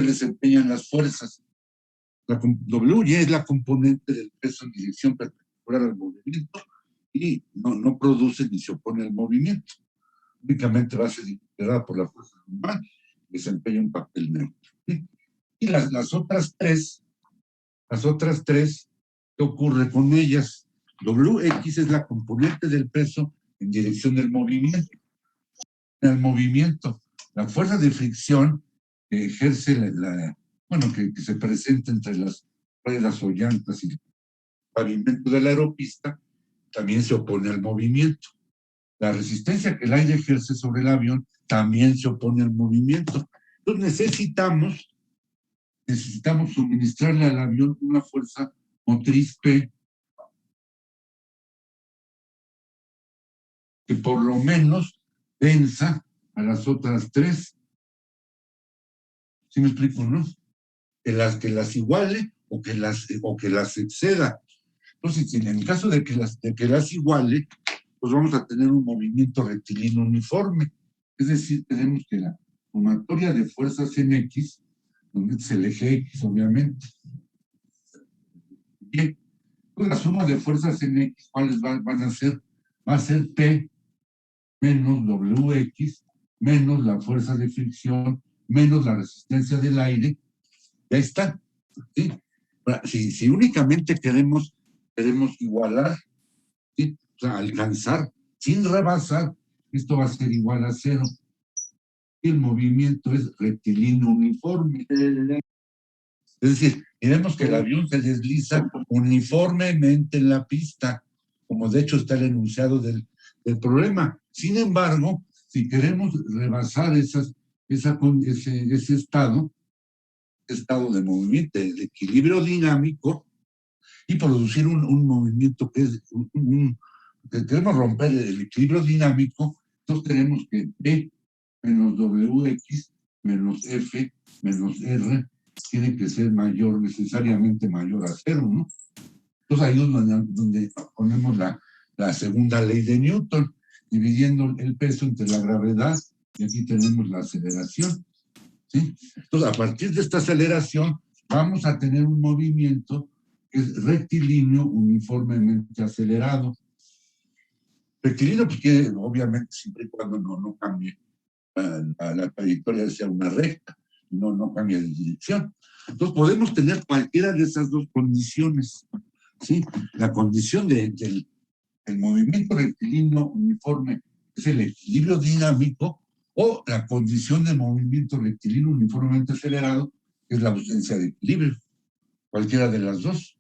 desempeñan las fuerzas. W ya es la componente del peso en dirección perpendicular al movimiento y no produce ni se opone al movimiento. Únicamente va a ser integrada por la fuerza normal, desempeña un papel neutro. ¿Sí? Y las otras tres, ¿qué ocurre con ellas? Wx es la componente del peso en dirección del movimiento. En el movimiento, la fuerza de fricción que ejerce que se presenta entre las ruedas o llantas y el pavimento de la aeropista, también se opone al movimiento. La resistencia que el aire ejerce sobre el avión también se opone al movimiento. Entonces necesitamos suministrarle al avión una fuerza motriz P que por lo menos venza a las otras tres. ¿Sí me explico, no? Que las iguale o que las exceda. Entonces, en el caso de que las iguale, pues vamos a tener un movimiento rectilíneo uniforme. Es decir, tenemos que la sumatoria de fuerzas en X, donde es el eje X, obviamente. Bien, pues la suma de fuerzas en X, ¿cuáles van a ser? Va a ser P menos WX menos la fuerza de fricción menos la resistencia del aire. Ya está. ¿Sí? Ahora, si únicamente queremos igualar, ¿sí? O sea, alcanzar sin rebasar, esto va a ser igual a cero. El movimiento es rectilíneo uniforme. Es decir, queremos que el avión se desliza uniformemente en la pista, como de hecho está el enunciado del problema. Sin embargo, si queremos rebasar ese estado de movimiento, de equilibrio dinámico, y producir un movimiento que queremos romper el equilibrio dinámico, entonces tenemos que P menos WX menos F menos R tiene que ser necesariamente mayor a cero, ¿no? Entonces ahí es donde ponemos la segunda ley de Newton, dividiendo el peso entre la gravedad, y aquí tenemos la aceleración, ¿sí? Entonces, a partir de esta aceleración, vamos a tener un movimiento que es rectilíneo uniformemente acelerado. Rectilíneo, porque obviamente siempre y cuando no cambie la trayectoria sea una recta, no cambia de dirección. Entonces, podemos tener cualquiera de esas dos condiciones, ¿sí? La condición del movimiento rectilíneo uniforme es el equilibrio dinámico, o la condición de movimiento rectilíneo uniformemente acelerado, que es la ausencia de equilibrio. Cualquiera de las dos.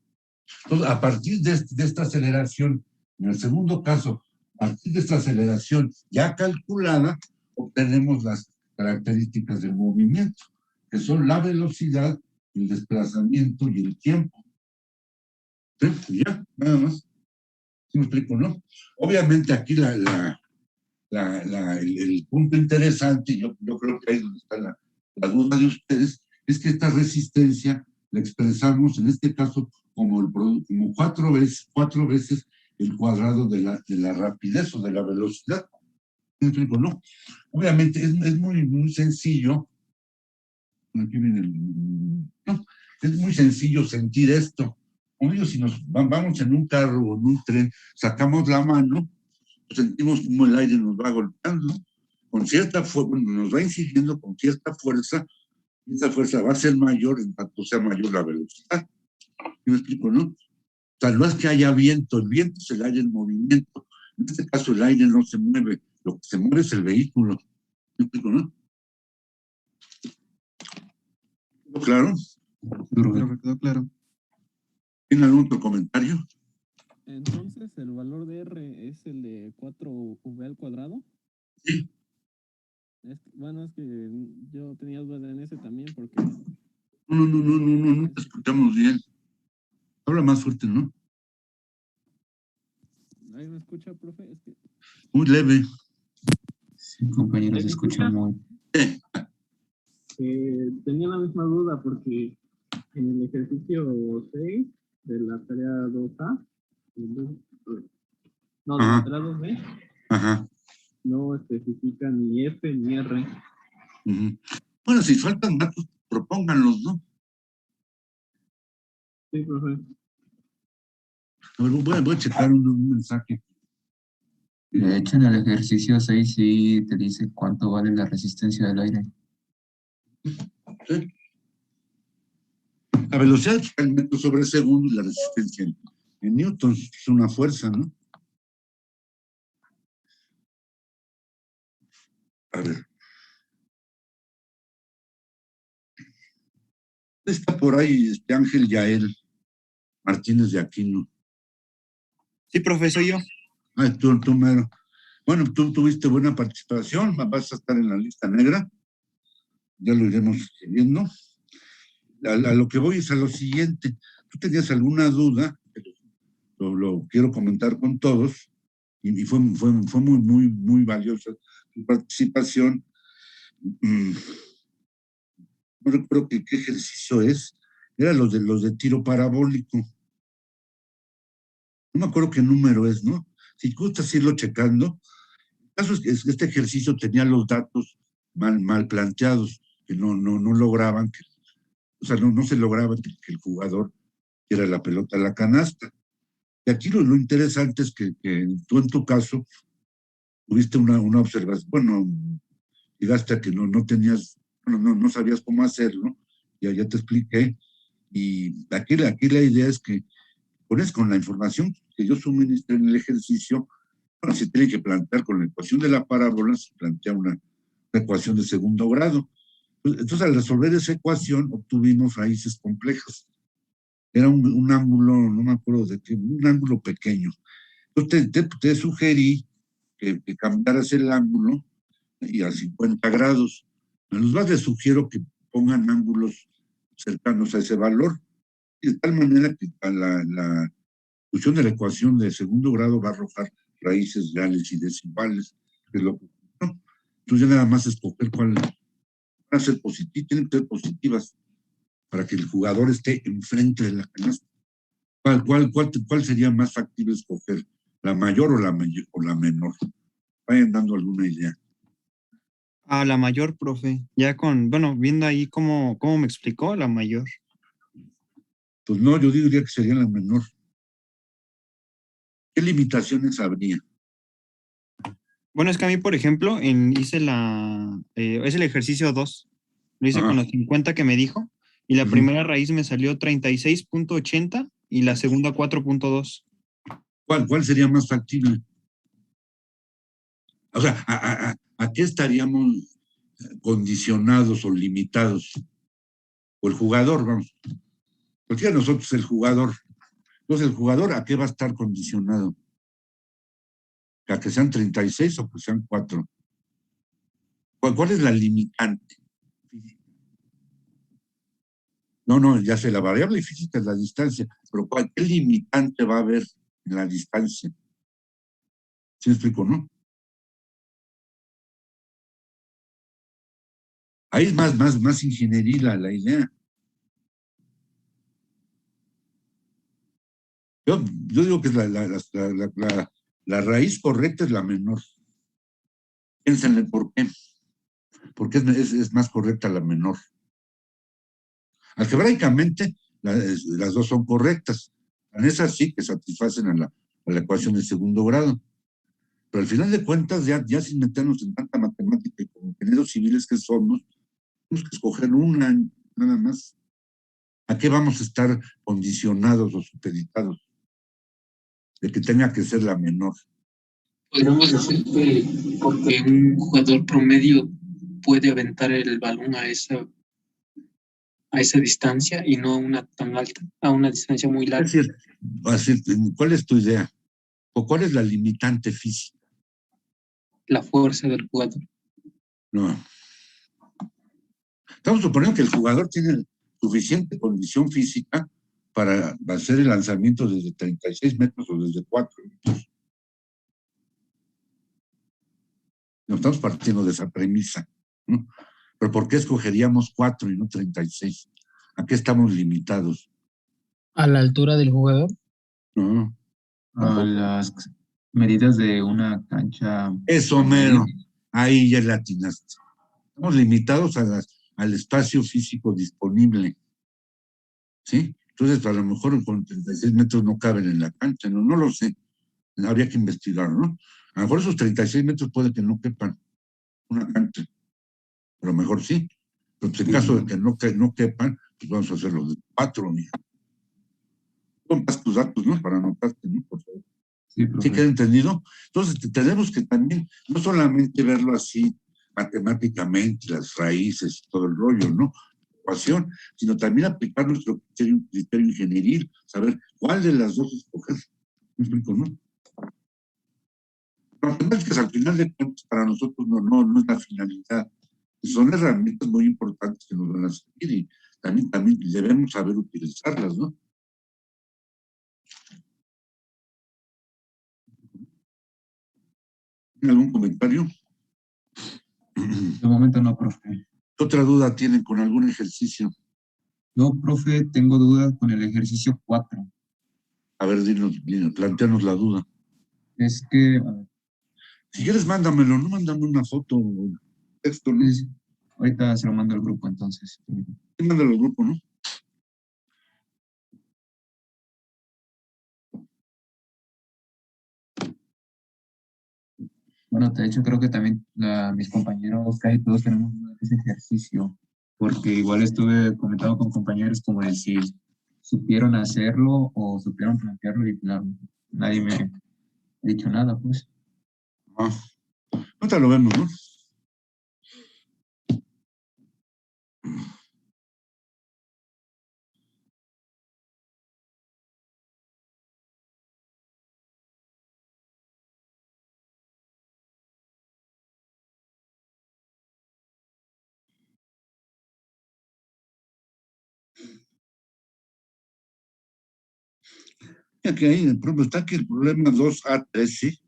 Entonces, a partir de esta aceleración, en el segundo caso, a partir de esta aceleración ya calculada, obtenemos las características del movimiento, que son la velocidad, el desplazamiento y el tiempo. ¿Sí? Ya, nada más. ¿Sí me explico, no? Obviamente aquí el punto interesante, yo creo que ahí es donde está la duda de ustedes, es que esta resistencia la expresamos en este caso como cuatro veces el cuadrado de la rapidez o de la velocidad. ¿Me explico, no? Obviamente es muy sencillo. Aquí viene no, es muy sencillo sentir esto. Como digo, si nos vamos en un carro o en un tren, sacamos la mano, sentimos como el aire nos va golpeando, con cierta fuerza, nos va incidiendo con cierta fuerza, y esa fuerza va a ser mayor en tanto sea mayor la velocidad. ¿Me explico, no? O sea, no es que haya viento, el viento es el aire en movimiento. En este caso el aire no se mueve, lo que se mueve es el vehículo. ¿Me explico, no? ¿Claro? Quedó claro. ¿Tiene algún otro comentario? Entonces, ¿el valor de R es el de 4V al cuadrado? Sí. Bueno, es que yo tenía duda en ese también porque... No te escuchamos bien. Habla más fuerte, ¿no? ¿Ahí me escucha, profe? Es que... Muy leve. Sí, compañero, se escucha muy... tenía la misma duda porque en el ejercicio 6 de la tarea 2A, no, de la tarea 2B, no especifica ni F ni R. Bueno, si faltan datos, propónganlos, ¿no? Sí, profe. A ver, voy a checar un mensaje. De hecho, en el ejercicio 6 sí te dice cuánto vale la resistencia del aire. ¿Sí? La velocidad al metro sobre segundo y la resistencia en newtons es una fuerza, ¿no? A ver. Está por ahí Ángel Yael Martínez de Aquino. Sí, profe, soy yo. Tú mero. Bueno, tú tuviste buena participación, vas a estar en la lista negra, ya lo iremos viendo. A lo que voy es a lo siguiente. ¿Tú tenías alguna duda? Lo quiero comentar con todos, y fue muy valiosa tu participación. No recuerdo qué ejercicio es, era los de tiro parabólico. No me acuerdo qué número es, ¿no? Si gustas irlo checando. El caso es que este ejercicio tenía los datos mal planteados, que no lograban, o sea, no se lograba que el jugador diera la pelota a la canasta. Y aquí lo interesante es que tú en tu caso tuviste una observación, bueno, llegaste a que no tenías, no sabías cómo hacerlo, ya te expliqué, y aquí la idea es que pones con la información que yo suministré en el ejercicio, bueno, se tiene que plantear con la ecuación de la parábola, se plantea una ecuación de segundo grado. Entonces, al resolver esa ecuación, obtuvimos raíces complejas. Era un ángulo, no me acuerdo de qué, un ángulo pequeño. Entonces, te sugerí que cambiaras el ángulo y a 50 grados. A los más les sugiero que pongan ángulos cercanos a ese valor, y de tal manera que la solución de la ecuación de segundo grado va a arrojar raíces reales y decimales, que es lo que, ¿no? Entonces ya nada más escoger cuál va a ser positiva, tienen que ser positivas para que el jugador esté enfrente de la canasta. ¿Cuál sería más factible escoger? ¿La mayor o la menor? Vayan dando alguna idea. A la mayor, profe. Ya bueno, viendo ahí cómo me explicó, la mayor. Pues no, yo diría que sería la menor. ¿Qué limitaciones habría? Bueno, es que a mí, por ejemplo, hice es el ejercicio 2. Lo hice con los 50 que me dijo, y la primera raíz me salió 36.80 y la segunda 4.2. ¿Cuál sería más factible? O sea, ¿a qué estaríamos condicionados o limitados? O el jugador, vamos. Porque a nosotros el jugador. Entonces, ¿el jugador a qué va a estar condicionado? ¿A que sean 36 o que sean 4? ¿Cuál es la limitante? No, ya sé, la variable física es la distancia, pero ¿qué limitante va a haber en la distancia? ¿Sí me explico, no? Ahí es más ingeniería la idea. Yo digo que la raíz correcta es la menor. Piénsenle por qué. Porque es más correcta la menor. Algebraicamente, las dos son correctas. En esas sí que satisfacen a la ecuación de segundo grado. Pero al final de cuentas, ya sin meternos en tanta matemática y como ingenieros civiles que somos, tenemos que escoger una nada más. ¿A qué vamos a estar condicionados o supeditados? De que tenga que ser la menor. Podríamos decir que porque un jugador promedio puede aventar el balón a esa distancia y no a una tan alta, a una distancia muy larga. Es decir, ¿cuál es tu idea? ¿O cuál es la limitante física? La fuerza del jugador. No. Estamos suponiendo que el jugador tiene suficiente condición física para hacer el lanzamiento desde 36 metros o desde 4 metros. No estamos partiendo de esa premisa, ¿no? Pero ¿por qué escogeríamos 4 y no 36? ¿A qué estamos limitados? ¿A la altura del jugador? No. A las medidas de una cancha. Eso, mero. Ahí ya le atinaste. Estamos limitados a al espacio físico disponible, ¿sí? Entonces, a lo mejor con 36 metros no caben en la cancha, no lo sé, habría que investigar, ¿no? A lo mejor esos 36 metros puede que no quepan una cancha, pero a lo mejor sí. Pero en caso de que no quepan, pues vamos a hacerlo de 4, mija. Pongas tus datos, ¿no? Para anotarte, ¿no? Por favor. Sí, ¿Sí profe. queda entendido? Entonces, tenemos que también, no solamente verlo así matemáticamente, las raíces y todo el rollo, ¿no? Ecuación, sino también aplicar nuestro criterio ingenieril, saber cuál de las dos escoger. ¿Me explico, no? Las matemáticas, al final de cuentas, para nosotros no es la finalidad. Son herramientas muy importantes que nos van a servir y también debemos saber utilizarlas, ¿no? ¿Algún comentario? De momento no, profe. ¿Qué otra duda tienen con algún ejercicio? No, profe, tengo dudas con el ejercicio 4. A ver, planteanos la duda. Es que, a ver, Si quieres, mándamelo, no mándame una foto o texto, ¿no? ahorita se lo mando al grupo entonces. Sí, mándalo al grupo, ¿no? Bueno, de hecho creo que también mis compañeros, casi todos tenemos ese ejercicio, porque igual estuve comentando con compañeros como de si supieron hacerlo o supieron plantearlo y claro, nadie me ha dicho nada, pues. Ah, ahorita lo vemos, ¿no? Aquí ahí, el problema está que el problema 2A3, ¿sí?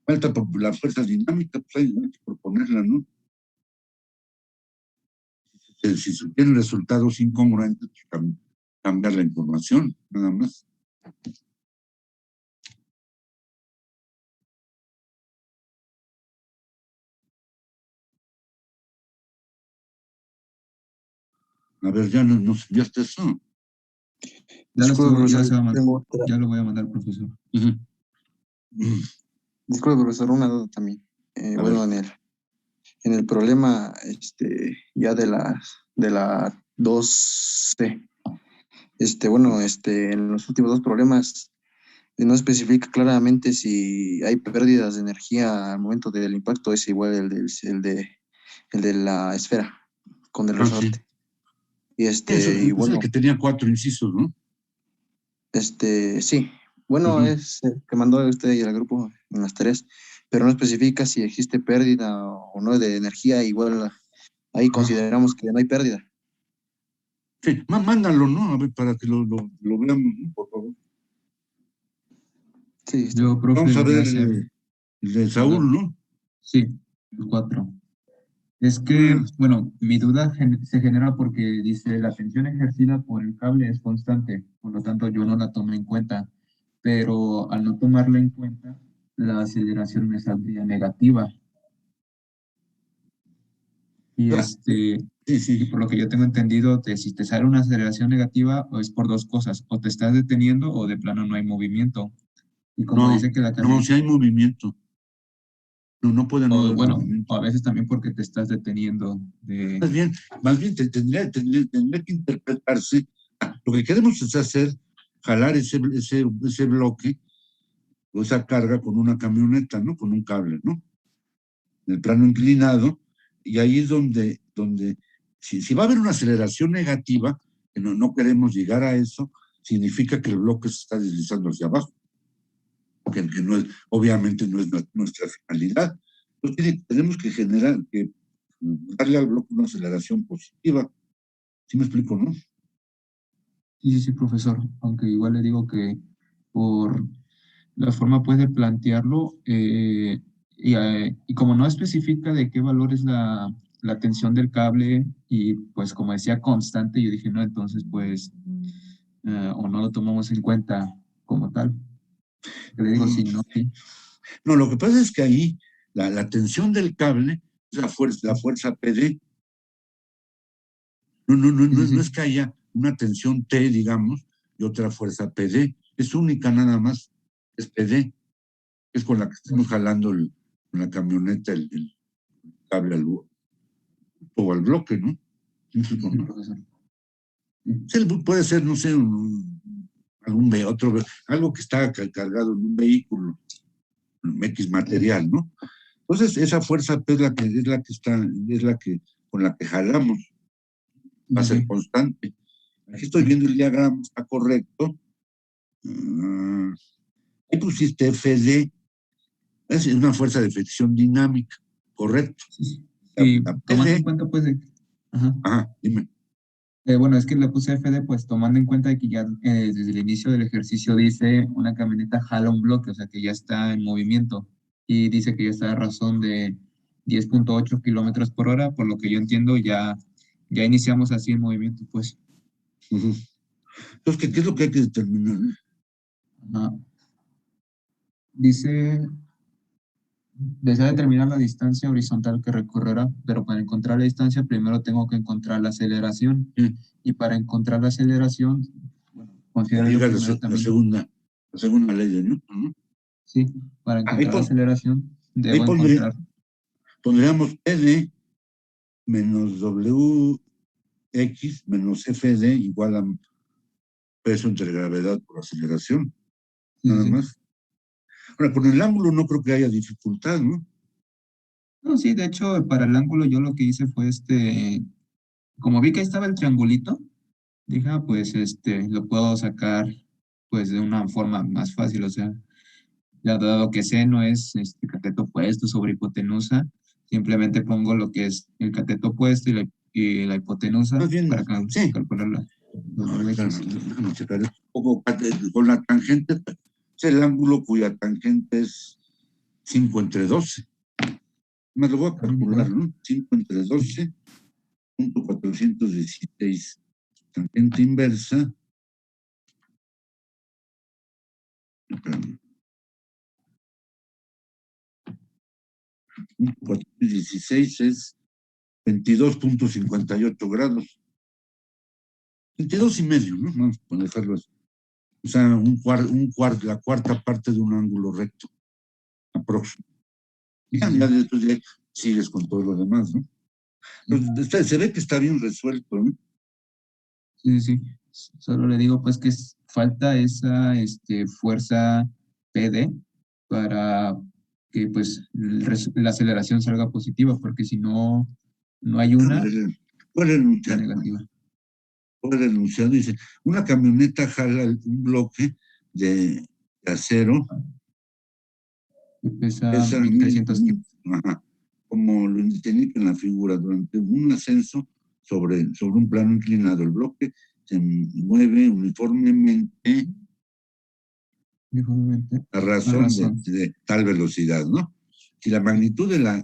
Falta por la fuerza dinámica, pues hay que proponerla, ¿no? Si se tienen resultados incongruentes, pues, cambiar la información, nada más. A ver, ya nos enviaste eso. Disculpe, profesor, Ya lo voy a mandar al profesor. disculpe, profesor, una duda también. Bueno, en el problema ya de la 2C, en los últimos dos problemas no especifica claramente si hay pérdidas de energía al momento del impacto, es igual el de la esfera con el Sí. resorte. Y Eso y es bueno, el que tenía 4 incisos, ¿no? sí, bueno, Ujú. es el que mandó usted y al grupo en las tareas, pero no especifica si existe pérdida o no de energía, igual ahí consideramos que no hay pérdida. Sí, mándalo, ¿no? A ver, para que lo veamos, ¿no? Por favor. Sí, Yo, profe, Vamos a lo voy a ver hacer. el de Saúl, ¿no? Sí, el 4. Es que, bueno, mi duda se genera porque dice la tensión ejercida por el cable es constante, por lo tanto yo no la tomé en cuenta, pero al no tomarla en cuenta, la aceleración me saldría negativa. Y Sí, y sí. por lo que yo tengo entendido, si te sale una aceleración negativa, o es por dos cosas, o te estás deteniendo o de plano no hay movimiento. Y como No, dice que la no, tensión, si hay movimiento. No puede no haber bueno, movimiento. o a veces también porque te estás deteniendo de... Más bien tendría que interpretarse. Lo que queremos es jalar ese bloque o esa carga con una camioneta, ¿no? Con un cable, ¿no? En el plano inclinado, y ahí es donde si va a haber una aceleración negativa, que no queremos llegar a eso, significa que el bloque se está deslizando hacia abajo, que no es, obviamente no es nuestra finalidad. Entonces tenemos que darle al bloque una aceleración positiva. ¿Sí me explico, no? Sí, profesor, aunque igual le digo que por la forma pues de plantearlo y como no especifica de qué valor es la tensión del cable y pues como decía constante, yo dije no, entonces pues o no lo tomamos en cuenta como tal. Le digo sí, no, sí. No, lo que pasa es que ahí la tensión del cable la fuerza PD. No es que haya una tensión T, digamos, y otra fuerza PD. Es única nada más, es PD. Es con la que estamos jalando con la camioneta el cable o al bloque, ¿no? Sí, profesor. Puede ser, no sé, algo que está cargado en un vehículo, X material, ¿no? Entonces, esa fuerza P es la que con la que jalamos, va a ser constante. Aquí estoy viendo el diagrama, está correcto. Ahí pusiste FD, es una fuerza de fricción dinámica, correcto. Y La tomando PD, en cuenta, pues, dime. Bueno, es que le puse FD, pues, tomando en cuenta de que ya desde el inicio del ejercicio dice una camioneta jala un bloque, o sea, que ya está en movimiento, y dice que ya está a razón de 10.8 kilómetros por hora, por lo que yo entiendo, ya iniciamos así el movimiento, pues. Entonces, ¿qué es lo que hay que determinar? Dice, desea determinar la distancia horizontal que recorrerá, pero para encontrar la distancia primero tengo que encontrar la aceleración. Y para encontrar la aceleración, bueno, considero yo primero también... La segunda ley de Newton, ¿no? Sí, para encontrar la aceleración debo encontrar... Pondríamos PD menos WX menos FD igual a peso entre gravedad por aceleración. Nada más. Ahora, con el ángulo no creo que haya dificultad, ¿no? No, sí, de hecho, para el ángulo yo lo que hice fue como vi que ahí estaba el triangulito, dije, pues lo puedo sacar pues de una forma más fácil, o sea, ya dado que seno es cateto opuesto sobre hipotenusa, simplemente pongo lo que es el cateto opuesto y la hipotenusa para calcular Déjame checar un poco con la tangente. Es el ángulo cuya tangente es 5 entre 12. Me lo voy a calcular, ¿no? 5 entre 12, punto 416. Tangente inversa. 416 es 22.58 grados. 22 y medio, ¿no? Vamos a dejarlo así. O sea, la cuarta parte de un ángulo recto. Aproximadamente. Ya después ya sigues con todo lo demás, ¿no? Entonces, se ve que está bien resuelto, ¿no? Sí. Solo le digo, pues, que falta esa fuerza PD para que, pues, la aceleración salga positiva, porque si no hay una, ¿Cuál la negativa. Por el enunciado dice, una camioneta jala un bloque de acero que pesa 1.300 kilos. Como lo indiqué en la figura, durante un ascenso sobre un plano inclinado, el bloque se mueve uniformemente a razón de tal velocidad, ¿no? Si la magnitud de la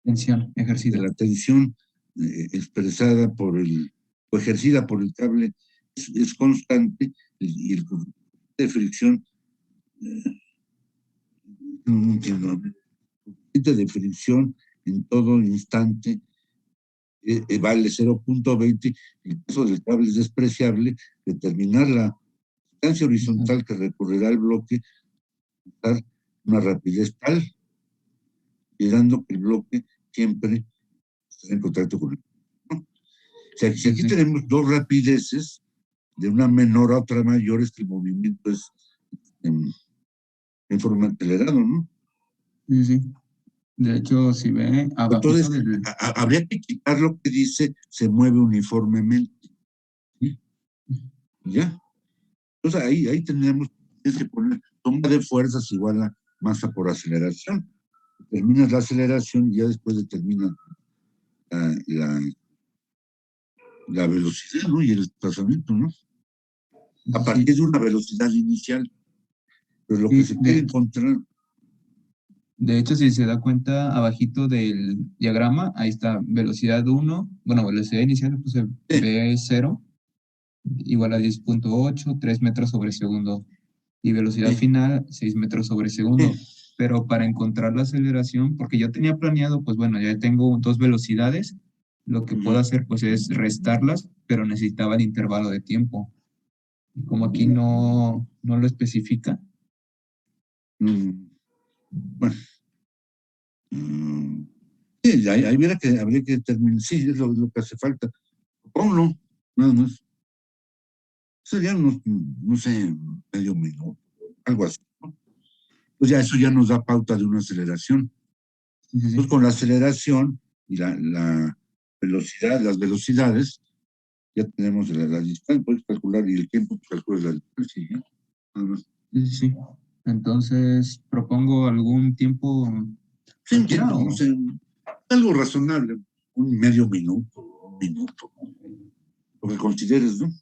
tensión ejercida. De la tensión expresada o ejercida por el cable es constante y el de fricción no entiendo, de fricción en todo instante vale 0.20. El peso del cable es despreciable. Determinar la distancia horizontal que recorrerá el bloque dar una rapidez tal, llegando que el bloque siempre está en contacto con el, ¿no? O sea, si aquí tenemos dos rapideces, de una menor a otra mayor, es que el movimiento es en forma acelerada, ¿no? Sí. De hecho, si ve abajo. Entonces, habría que quitar lo que dice se mueve uniformemente. ¿Sí? ¿Ya? Entonces ahí tendríamos que poner toma de fuerzas igual a masa por aceleración. Determinas la aceleración y ya después determinas la velocidad, ¿no? Y el desplazamiento, ¿no? A partir de una velocidad inicial. Pero lo que se quiere encontrar. De hecho, si se da cuenta, abajito del diagrama, ahí está velocidad 1, bueno, velocidad inicial, puse V0, igual a 10.8, 3 metros sobre segundo. Y velocidad final, 6 metros sobre segundo. pero para encontrar la aceleración, porque yo tenía planeado, pues bueno, ya tengo 2 velocidades, lo que puedo hacer pues es restarlas, pero necesitaba el intervalo de tiempo. Y como aquí no lo especifica. Bueno. Sí, ahí habría que determinar, sí, es lo que hace falta. Ponlo, nada más. Serían unos, no sé, medio minuto, algo así, ¿no? Pues ya eso ya nos da pauta de una aceleración. Sí, sí, sí. Entonces, con la aceleración y la velocidad, las velocidades, ya tenemos la distancia, puedes calcular, y el tiempo, pues calculas la distancia, ¿sí? Nada más. Sí, sí, sí. Entonces, propongo algún tiempo Sí, un cualquiera tiempo, no o... sé, algo razonable, un medio minuto, un minuto, ¿no? Lo que consideres, ¿no?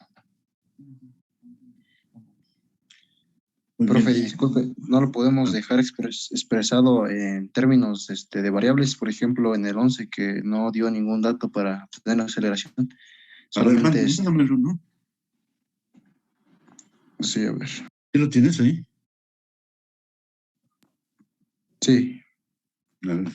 Muy Profe, bien. disculpe, no lo podemos dejar expresado en términos de variables, por ejemplo, en el 11 que no dio ningún dato para tener la aceleración. A ver, Solamente es, mándamelo, ¿no? sí, a ver. ¿Qué lo tienes ahí? Sí, A ver.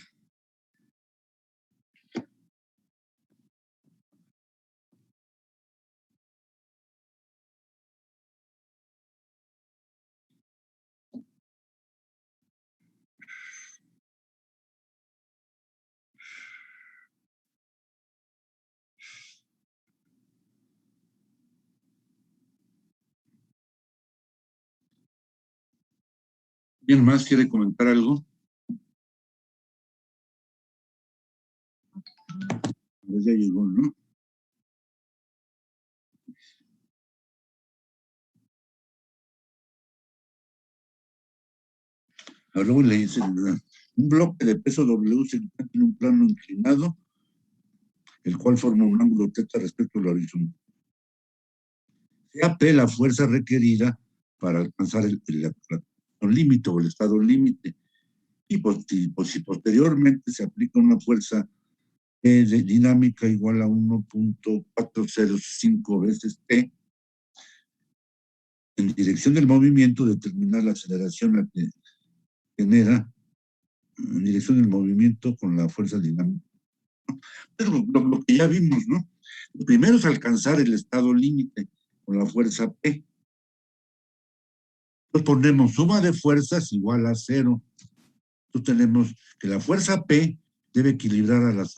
¿Quién más quiere comentar algo? Pues ya llegó, ¿no? Luego le dice, un bloque de peso W se encuentra en un plano inclinado, el cual forma un ángulo θ respecto al horizonte. Sea P la fuerza requerida para alcanzar el límite o el estado límite. Y si posteriormente se aplica una fuerza de dinámica igual a 1.405 veces T, en dirección del movimiento, determinar la aceleración a que genera en dirección del movimiento con la fuerza dinámica. Pero lo que ya vimos, ¿no? Lo primero es alcanzar el estado límite con la fuerza P. Entonces ponemos suma de fuerzas igual a 0. Entonces tenemos que la fuerza P debe equilibrar a las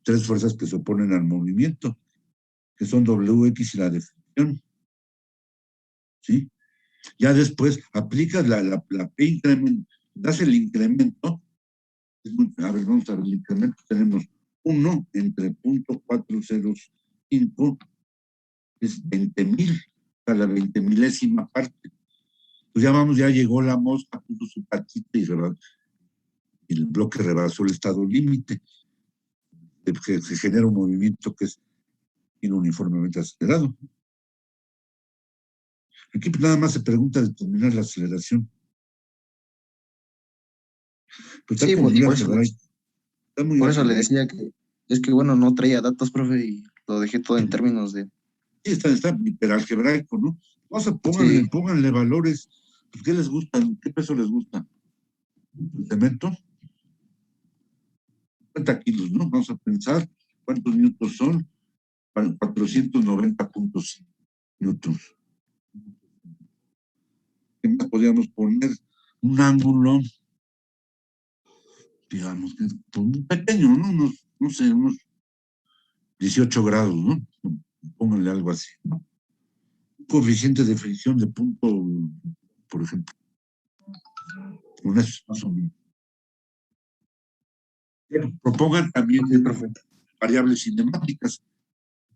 3 fuerzas que se oponen al movimiento, que son WX y la deflexión. ¿Sí? Ya después aplicas la P incremento, das el incremento. A ver, vamos a ver, el incremento tenemos 1 entre 0.405 es 20,000, a la 20,000ª parte. Pues ya llegó la mosca, puso su patita y el bloque rebasó el estado límite, que se genera un movimiento que es uniformemente acelerado. Aquí nada más se pregunta determinar la aceleración. Pero está sí, como muy por eso, algebraico. Está muy por eso le algebraico. decía que es que, bueno, no traía datos, profe, y lo dejé todo en términos de... Sí, está hiperalgebraico, ¿no? Sí, Pónganle valores. Pues, ¿qué les gusta? ¿Qué peso les gusta? ¿El cemento? 50 kilos, ¿no? Vamos a pensar cuántos newtons son. 490.5 newtons. ¿Qué más podríamos poner? Un ángulo, digamos, que muy pequeño, ¿no? No sé, unos 18 grados, ¿no? Pónganle algo así, ¿no? Un coeficiente de fricción de punto, por ejemplo. Con eso, más o menos. Propongan también sí, profe. variables cinemáticas.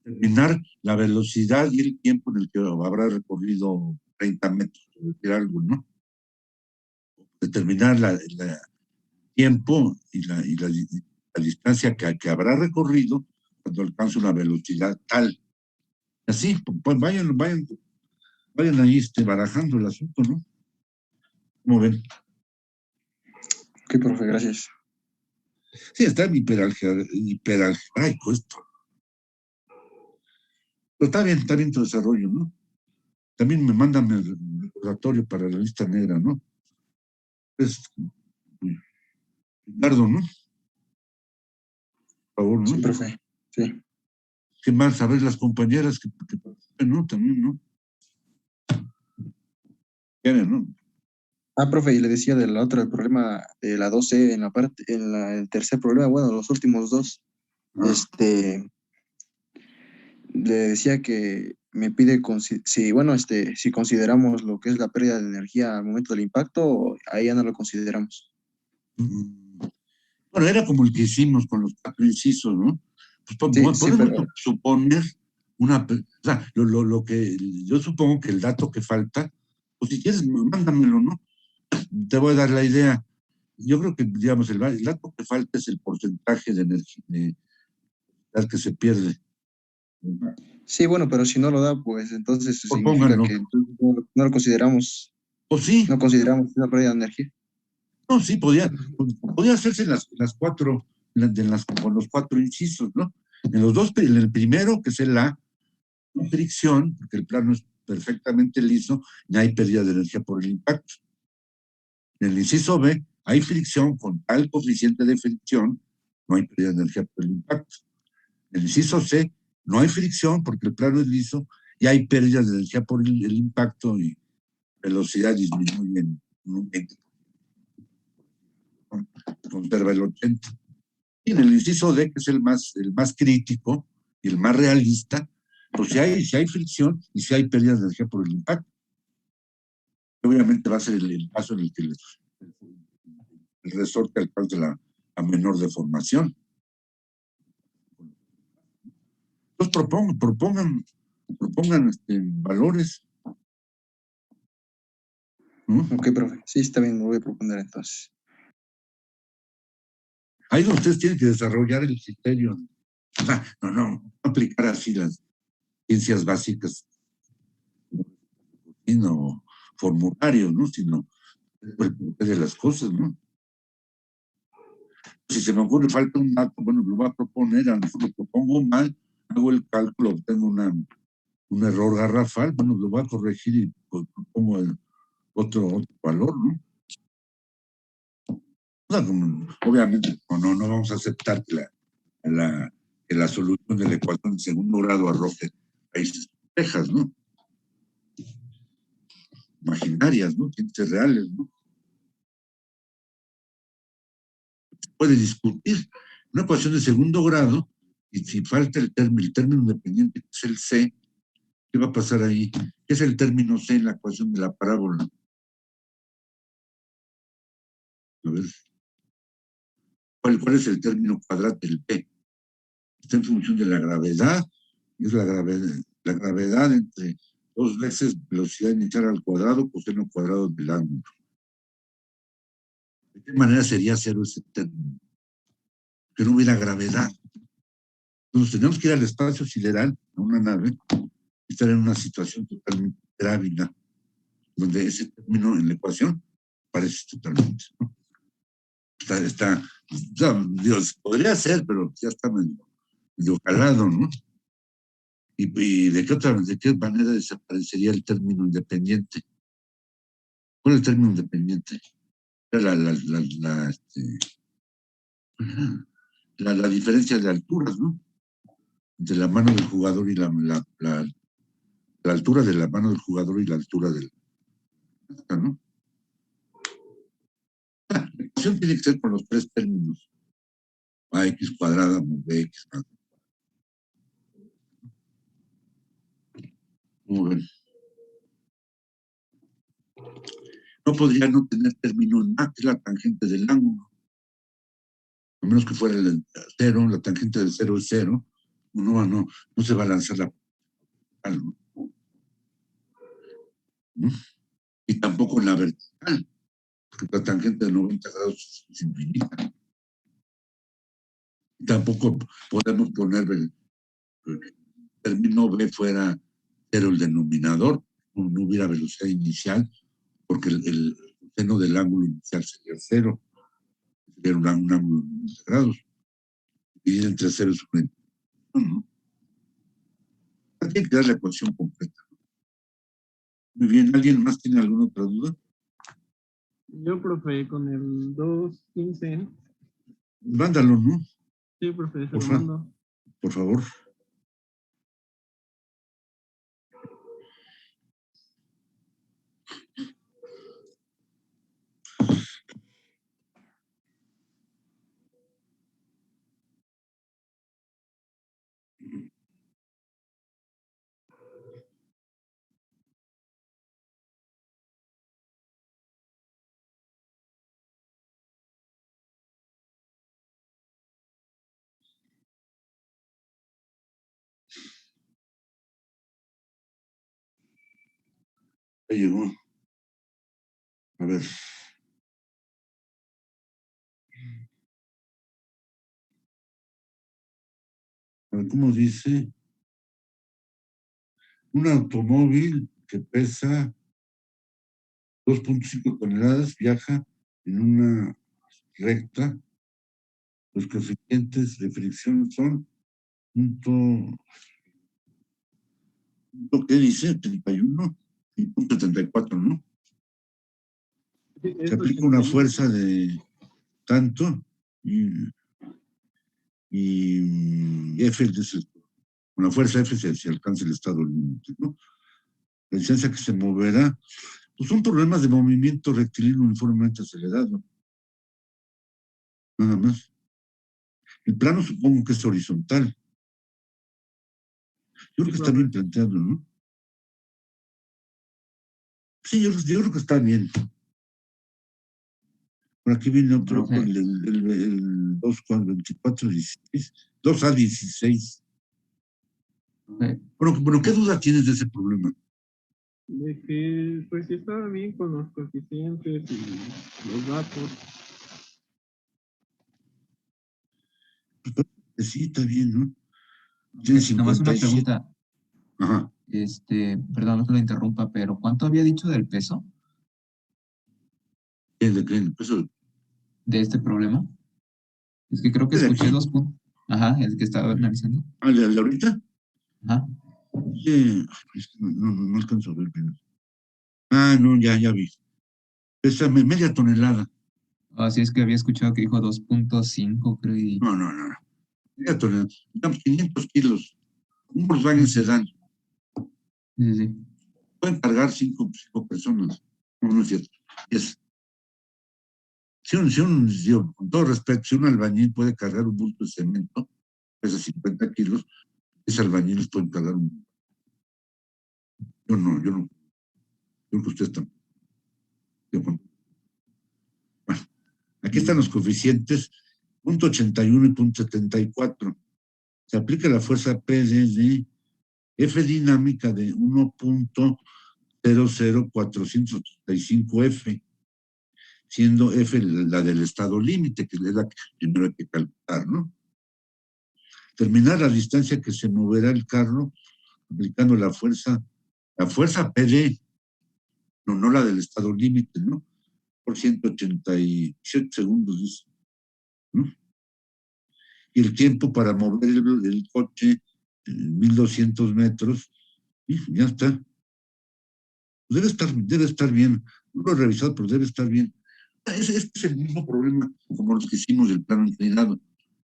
Determinar la velocidad y el tiempo en el que habrá recorrido 30 metros, por decir algo, ¿no? Determinar el tiempo y la distancia que habrá recorrido cuando alcance una velocidad tal. Así, pues vayan ahí barajando el asunto, ¿no? ¿Cómo ven? Ok, profe, gracias. Sí, está hiperalgebraico esto. Pero está bien tu desarrollo, ¿no? También me mandan el recordatorio para la lista negra, ¿no? Pues Ricardo, ¿no? Por favor, ¿no? Sí, profe. Sí. ¿Qué más? A ver, las compañeras que participen, ¿no? También, ¿no? Quieren, ¿no? Profe, y le decía del otro, el problema de la 2C en la parte, el tercer problema, bueno, los últimos dos, le decía que me pide si consideramos lo que es la pérdida de energía al momento del impacto, ahí ya no lo consideramos. Bueno, era como el que hicimos con los 4 incisos, ¿no? Pues Sí, podemos pero suponer o sea, lo que yo supongo que el dato que falta, pues si quieres, mándamelo, ¿no? Te voy a dar la idea. Yo creo que, digamos, el dato que falta es el porcentaje de energía que se pierde. sí, bueno, pero si no lo da, pues entonces eso Pues significa pónganlo. que no lo consideramos, O sí, no consideramos una pérdida de energía. no, sí, podía hacerse en las 4, con los 4 incisos, ¿no? En los dos, en el primero, que es el A, no fricción, porque el plano es perfectamente liso, y hay pérdida de energía por el impacto. En el inciso B, hay fricción con tal coeficiente de fricción, no hay pérdida de energía por el impacto. En el inciso C, no hay fricción porque el plano es liso y hay pérdida de energía por el impacto y velocidad disminuye en un 20%. Conserva el 80%. Y en el inciso D, que es el más crítico y el más realista, pues si hay fricción y si hay pérdida de energía por el impacto. Obviamente va a ser el caso en el que el resorte alcance la menor deformación. Entonces propongan valores. ¿No? Ok, profe. Sí, está bien, lo voy a proponer entonces. Ahí ustedes tienen que desarrollar el criterio. O sea, no aplicar así las ciencias básicas, sino formularios, ¿no? Sino el porqué de las cosas, ¿no? Si se me ocurre falta un dato, bueno, lo voy a proponer, a lo mejor lo propongo mal, hago el cálculo, obtengo un error garrafal, bueno, lo voy a corregir y pues, propongo otro valor, ¿no? O sea, obviamente no vamos a aceptar que la solución de la ecuación de segundo grado arroje raíces complejas, ¿no? Imaginarias, ¿no? Ciencias reales, ¿no? Puede discutir una ecuación de segundo grado y si falta el término independiente, que es el C, ¿qué va a pasar ahí? ¿Qué es el término C en la ecuación de la parábola? A ver, ¿cuál es el término cuadrático del P? Está en función de la gravedad, es la gravedad entre 2 veces velocidad inicial al cuadrado, coseno cuadrado del ángulo. ¿De qué manera sería cero ese término? Que no hubiera gravedad. Entonces tenemos que ir al espacio sideral, a una nave, y estar en una situación totalmente grávida, donde ese término en la ecuación parece totalmente, ¿no? Dios, podría ser, pero ya está medio calado, ¿no? ¿Y de qué manera desaparecería el término independiente? ¿Cuál es el término independiente? Era la diferencia de alturas, ¿no? Entre la mano del jugador y la altura de la mano del jugador y la altura del, ¿no? La ecuación tiene que ser con los 3 términos. AX cuadrada más BX. Muy bien. No podría no tener término en A, que es la tangente del ángulo. A menos que fuera el 0, la tangente del 0 es 0. No se va a lanzar la vertical, ¿no? Y tampoco en la vertical, porque la tangente de 90 grados es infinita. Y tampoco podemos poner el término B fuera 0 el denominador, no hubiera velocidad inicial, porque el seno del ángulo inicial sería 0, sería un ángulo de 90 grados. Dividir entre 0 es 40. No. Hay que dar la ecuación completa. Muy bien, ¿alguien más tiene alguna otra duda? Yo, profe, con el 2.15 Mándalo, ¿no? Sí, profe, se lo Porfa. mando. Por favor. Ya llegó. A ver. A ver, ¿cómo dice? Un automóvil que pesa 2.5 toneladas viaja en una recta. Los coeficientes de fricción son ¿qué dice? 31 y punto 74, ¿no? Sí, Se es aplica una 81. fuerza de tanto y F con la fuerza F se alcanza el estado límite, ¿no? La distancia que se moverá, pues son problemas de movimiento rectilíneo uniformemente acelerado. Nada más. El plano supongo que es horizontal. Yo creo Sí, que está profe. bien planteado, ¿no? Sí, yo creo que está bien. Por aquí viene otro, Profe, el 2, 16, 2A16. profe, Bueno, ¿qué duda tienes de ese problema? De que, pues, sí estaba bien con los coeficientes y los datos. Sí, está bien, ¿no? Tiene nomás una 57. pregunta, Ajá. perdón, no que lo interrumpa, pero ¿cuánto había dicho del peso ¿De qué? ¿El peso de este problema? Es que creo que de escuché aquí? 2 puntos. Ajá, el que estaba analizando. ¿Ah, de ahorita? Ajá. Es que no alcanzo a ver bien. Ah, no, ya vi. Pesa media tonelada. Así es que había escuchado que dijo 2.5, creo, y... No. Media tonelada. Digamos 500 kilos. Un Volkswagen Sedán. Sí, sí, sí. Pueden cargar cinco personas. No es cierto. Es, digo, con todo respeto, si un albañil puede cargar un bulto de cemento, pesa 50 kilos, ese albañil les puede cargar un. Yo no. Yo creo que ustedes están. Bueno, aquí están los coeficientes, 0.81 y 0.74. Se aplica la fuerza P de F dinámica de 1.00485 F, siendo F la del estado límite, que es la que primero hay que calcular, ¿no? Terminar la distancia que se moverá el carro aplicando la fuerza PD, no la del estado límite, ¿no? Por 187 segundos, dice, ¿no? Y el tiempo para mover el coche 1200 metros, y ya está. Debe estar bien. No lo he revisado, pero debe estar bien. Este es el mismo problema como los que hicimos del plano inclinado.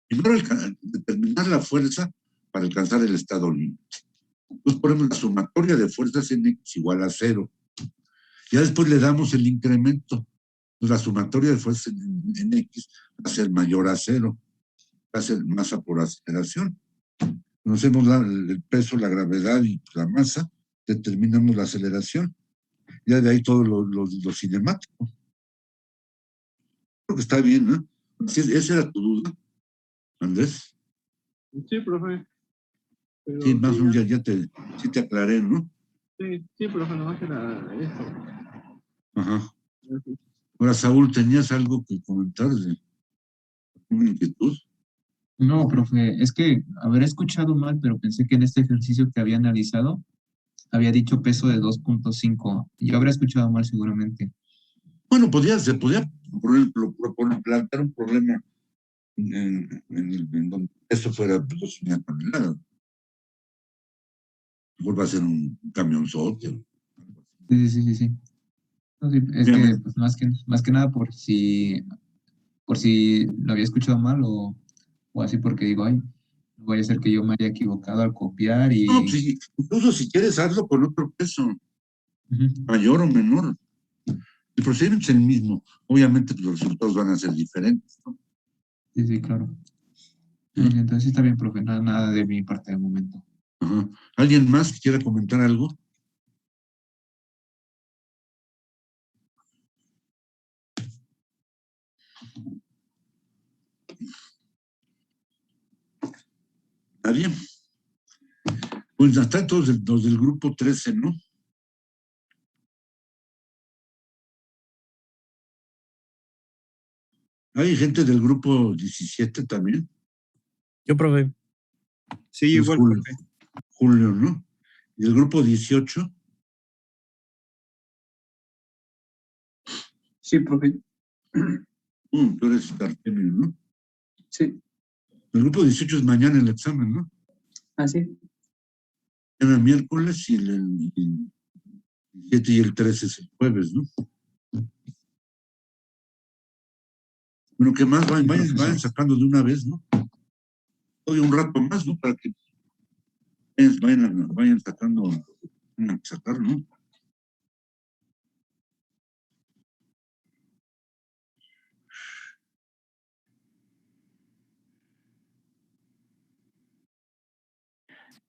Primero, determinar la fuerza para alcanzar el estado límite. Entonces ponemos la sumatoria de fuerzas en X igual a 0. Ya después le damos el incremento. Entonces la sumatoria de fuerzas en X va a ser mayor a 0. Va a ser masa por aceleración. Conocemos el peso, la gravedad y la masa, determinamos la aceleración. Ya de ahí todo lo cinemático. Creo que está bien, ¿no? Esa era tu duda, Andrés. Sí, profe. Pero Sí, más sí, o menos sí te aclaré, ¿no? sí, profe, nomás era eso. Ajá. Gracias. Ahora, Saúl, ¿tenías algo que comentar de una inquietud? No, profe, es que haber escuchado mal, pero pensé que en este ejercicio que había analizado había dicho peso de 2.5. Yo habría escuchado mal seguramente. Bueno, se podía plantear un problema en donde eso fuera 2 toneladas. Mejor va a ser un camionzote. Sí. No, sí, es que Obviamente, pues, más que nada por si por si lo había escuchado mal o así porque digo, ay, no vaya a ser que yo me haya equivocado al copiar y... No, pues, incluso si quieres hazlo con otro peso, Ujú. mayor o menor. El procedimiento es el mismo. Obviamente pues, los resultados van a ser diferentes, ¿no? Sí, sí, claro. Ujú. Entonces sí está bien, profe, nada de mi parte de momento. Ajá. ¿Alguien más que quiera comentar algo? ¿Nadie? Pues hasta todos los del grupo 13, ¿no? Hay gente del grupo 17 también. Yo, profe. Sí, Pues igual, Julio, profe. Julio, ¿no? Y el grupo 18, Sí, profe. tú eres Artemio, ¿no? Sí, El grupo 18 es mañana el examen, ¿no? así. El miércoles y el 7 y el 13 es el jueves, ¿no? Bueno, que más vayan sacando de una vez, ¿no? Hoy un rato más, ¿no? Para que vayan sacando, vayan a sacar, ¿no?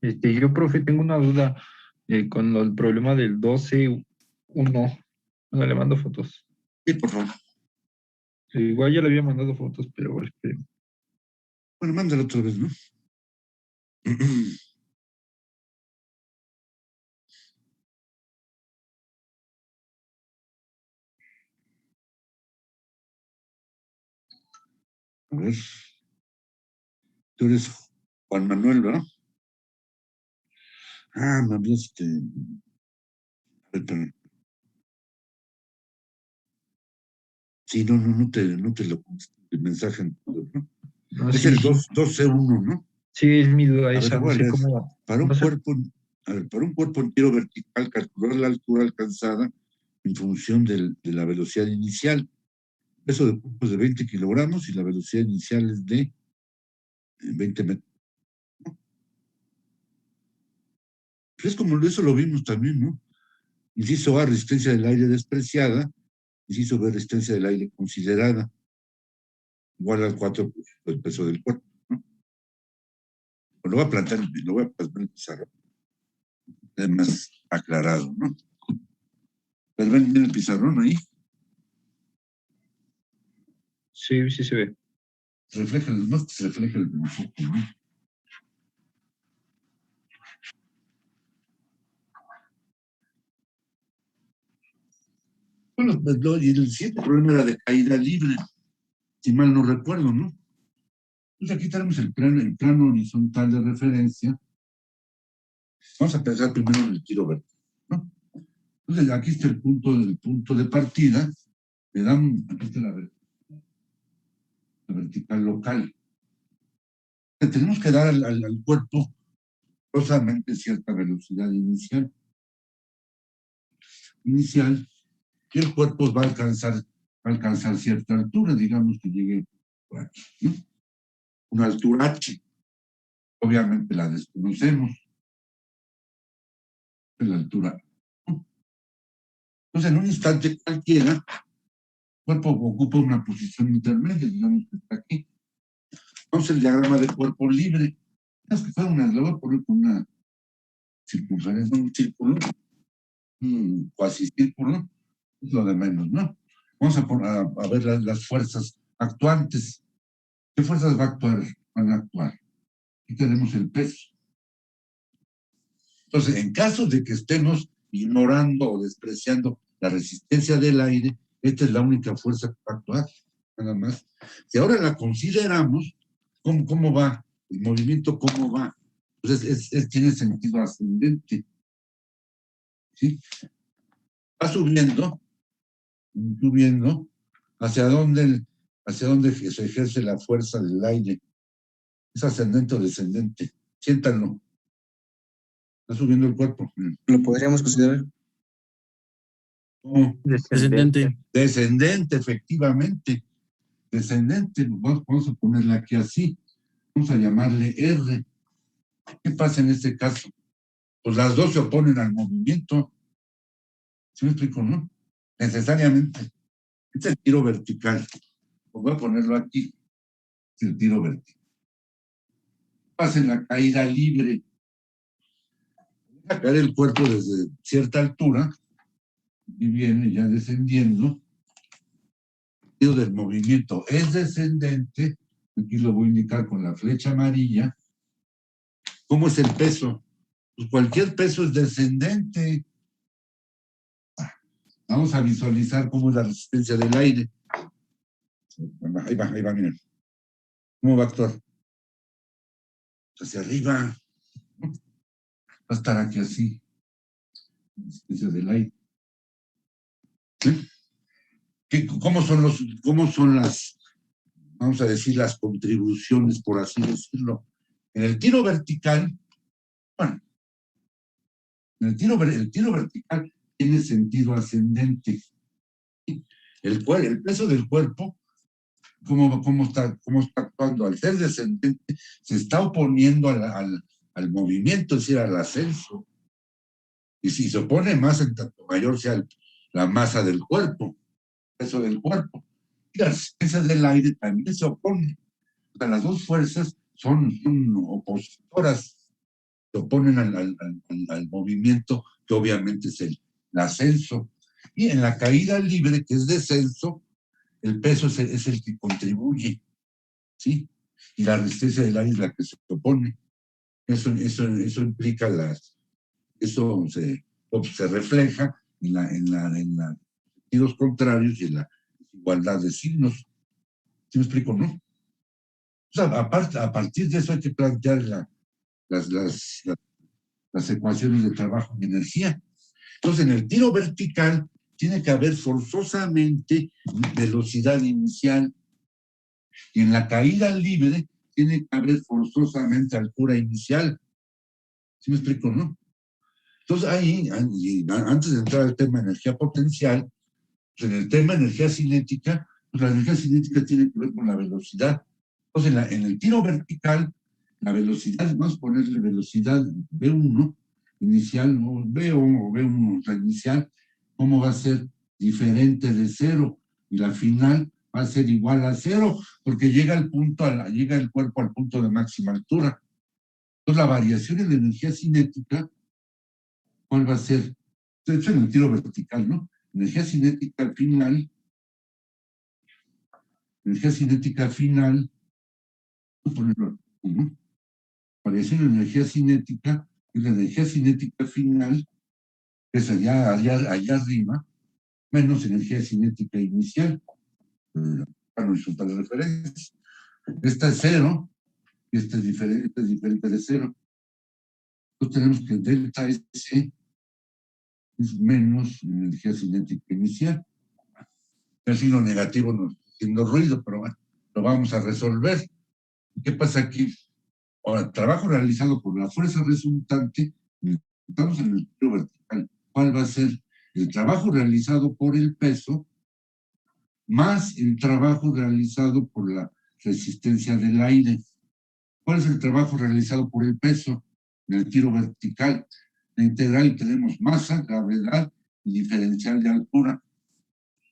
Yo, profe, tengo una duda con el problema del 12.1. Bueno, le mando fotos. Sí, por favor. Igual ya le había mandado fotos, pero Bueno, mándalo otra vez, ¿no? A ver. Tú eres Juan Manuel, ¿verdad? Ah, me hablaste. Perdón. Sí, no te lo puse el mensaje en todo, ¿no? no, Es sí, el sí, 12.1, ¿no? sí, es mi duda A ver, esa, lo no voy a sé leer. cómo, Para no un sé, cuerpo, a ver, para un cuerpo entero vertical, calcular la altura alcanzada en función de la velocidad inicial. Peso de cuerpo es de 20 kilogramos y la velocidad inicial es de 20 metros. Pues es como eso lo vimos también, ¿no? Inciso A, resistencia del aire despreciada. Inciso B, resistencia del aire considerada. Igual al 4% del peso del cuerpo, ¿no? Lo voy a plantar, lo voy a plasmar en el pizarrón. Además, aclarado, ¿no? Pero ven el pizarrón ahí. sí, sí se ve. Refleja, no se refleja el enfoque, ¿no? Bueno, pues, y el siguiente problema era de caída libre, si mal no recuerdo, ¿no? Entonces aquí tenemos el plano horizontal de referencia. Vamos a pensar primero en el tiro vertical, ¿no? Entonces aquí está el punto de partida. Le dan, aquí está la vertical local. Le tenemos que dar al cuerpo forzosamente cierta velocidad inicial. Y el cuerpo va a alcanzar cierta altura, digamos que llegue por aquí, ¿no? Una altura H. Obviamente la desconocemos, la altura. Entonces, en un instante cualquiera, el cuerpo ocupa una posición intermedia, digamos que está aquí. Entonces, el diagrama de cuerpo libre, es que fue le voy a poner con una circunferencia, un círculo, un cuasi círculo, es lo de menos, ¿no? Vamos a ver las fuerzas actuantes. ¿Qué fuerzas van a actuar? Aquí tenemos el peso. Entonces, en caso de que estemos ignorando o despreciando la resistencia del aire, esta es la única fuerza que va a actuar, nada más. Si ahora la consideramos, ¿cómo va? El movimiento, ¿cómo va? Entonces, tiene sentido ascendente. ¿Sí? Va subiendo, hacia dónde se ejerce la fuerza del aire. ¿Es ascendente o descendente? Siéntanlo. Está subiendo el cuerpo. Lo podríamos considerar. ¿Cómo? Descendente. Descendente, efectivamente. descendente, vamos a ponerle aquí así, vamos a llamarle R. ¿Qué pasa en este caso? Pues las dos se oponen al movimiento. ¿Sí me explico, no? Necesariamente. Este es el tiro vertical. Voy a ponerlo aquí. Es el tiro vertical. ¿Qué pasa en la caída libre? Deja caer el cuerpo desde cierta altura y viene ya descendiendo. El tiro del movimiento es descendente. Aquí lo voy a indicar con la flecha amarilla. ¿Cómo es el peso? Pues cualquier peso es descendente. Vamos a visualizar cómo es la resistencia del aire. Ahí va, miren. ¿Cómo va a actuar? Hacia arriba. Va a estar aquí así. La resistencia del aire. ¿Sí? ¿Cómo son las, vamos a decir, las contribuciones, por así decirlo? En el tiro vertical, bueno, el tiro vertical tiene sentido ascendente. El peso del cuerpo, cómo está actuando al ser descendente, se está oponiendo al movimiento, es decir, al ascenso. Y si se opone más, en tanto mayor sea la masa del cuerpo, el peso del cuerpo. Y la resistencia del aire también se opone. O sea, las dos fuerzas son opositoras, se oponen al movimiento, que obviamente es el ascenso. Y en la caída libre, que es descenso, el peso es el que contribuye, ¿sí? Y la resistencia del aire es la que se opone. Eso implica eso se refleja en los sentidos contrarios y en la igualdad de signos. ¿Sí me explico, no? O sea, a partir de eso hay que plantear las ecuaciones de trabajo y energía. Entonces, en el tiro vertical tiene que haber forzosamente velocidad inicial, y en la caída libre tiene que haber forzosamente altura inicial. ¿Sí me explico, no? Entonces, ahí, antes de entrar al tema de energía potencial, pues en el tema de energía cinética, pues la energía cinética tiene que ver con la velocidad. Entonces, en el tiro vertical, la velocidad, vamos a ponerle velocidad V1 inicial, o V1 o sea, inicial, ¿cómo va a ser? Diferente de cero, y la final va a ser igual a cero, porque llega el cuerpo al punto de máxima altura. Entonces, la variación en la energía cinética, ¿cuál va a ser? De hecho, en el tiro vertical, ¿no? Energía cinética final, vamos a ponerlo aquí, ¿no? Variación en energía cinética, y la energía cinética final, que es allá arriba, menos energía cinética inicial. Para no insultar la referencia. Esta es cero, y esta es diferente de cero. Entonces tenemos que delta S es menos energía cinética inicial. El signo negativo nos está haciendo ruido, pero bueno, lo vamos a resolver. ¿Qué pasa aquí? Ahora, trabajo realizado por la fuerza resultante, estamos en el tiro vertical. ¿Cuál va a ser? El trabajo realizado por el peso más el trabajo realizado por la resistencia del aire. ¿Cuál es el trabajo realizado por el peso? En el tiro vertical. La integral tenemos masa, gravedad y diferencial de altura,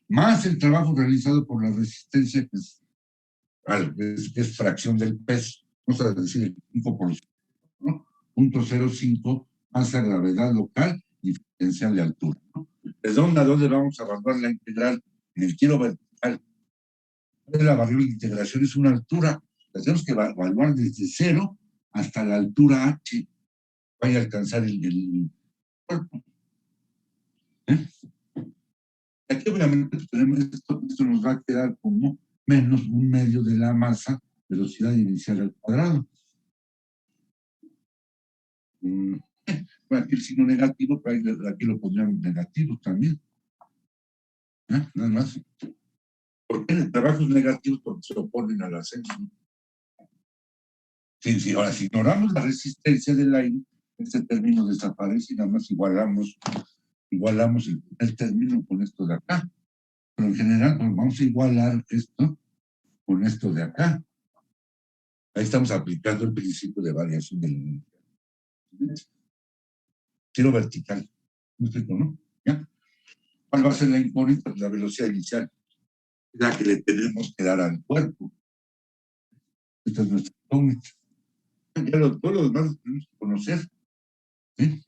más el trabajo realizado por la resistencia, que es fracción del peso. Vamos a decir el 5%, ¿no? 0.05 más la gravedad local y diferencial de altura, ¿no? ¿De dónde a dónde vamos a evaluar la integral? En el tiro vertical. La variable de integración es una altura. La tenemos que evaluar desde 0 hasta la altura h. Vaya a alcanzar el cuerpo. Aquí obviamente tenemos esto nos va a quedar como menos 1/2 de la masa, velocidad inicial al cuadrado. Bueno, aquí el signo negativo, pero aquí lo pondríamos negativo también. Nada más. ¿Por qué en trabajos negativos? Porque se oponen al ascenso. Sí, ahora, si ignoramos la resistencia del aire, este término desaparece y nada más igualamos el término con esto de acá. Pero en general, pues vamos a igualar esto con esto de acá. Ahí estamos aplicando el principio de variación del giro vertical. ¿Me explico, no? ¿Ya? ¿Cuál va a ser la incógnita? La velocidad inicial, la que le tenemos que dar al cuerpo. Esta es nuestra incógnita. Todo lo demás lo tenemos que conocer. ¿Sí?